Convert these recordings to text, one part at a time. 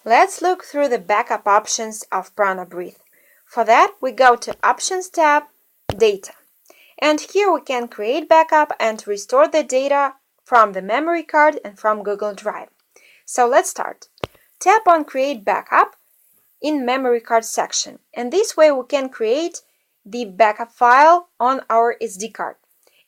Let's look through the backup options of Prana Breath. For that, we go to Options tab, Data. And here we can create backup and restore the data from the memory card and from Google Drive. So let's start. Tap on Create Backup in Memory Card section. And this way we can create the backup file on our SD card.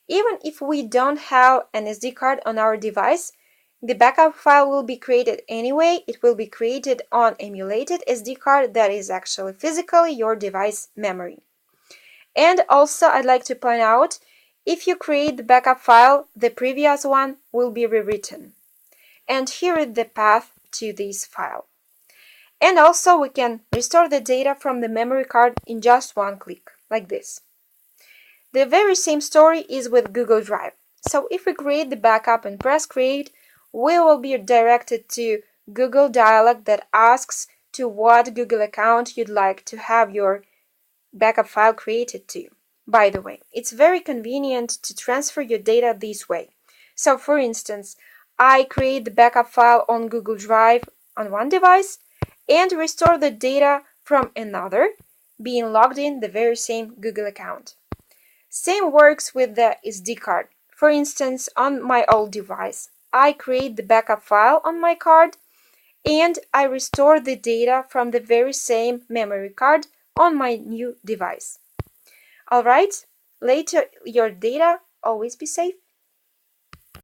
Even if we don't have an SD card on our device, the backup file will be created anyway. It will be created on emulated SD card that is actually physically your device memory. And also I'd like to point out, if you create the backup file, the previous one will be rewritten. And here is the path to this file. And also we can restore the data from the memory card in just one click, like this. The very same story is with Google Drive. So if we create the backup and press create, we will be directed to Google dialog that asks to what Google account you'd like to have your backup file created to. By the way, it's very convenient to transfer your data this way. So for instance, I create the backup file on Google Drive on one device and restore the data from another, being logged in the very same Google account. Same works with the SD card. For instance, on my old device, I create the backup file on my card and I restore the data from the very same memory card on my new device. Alright, later your data, always be safe.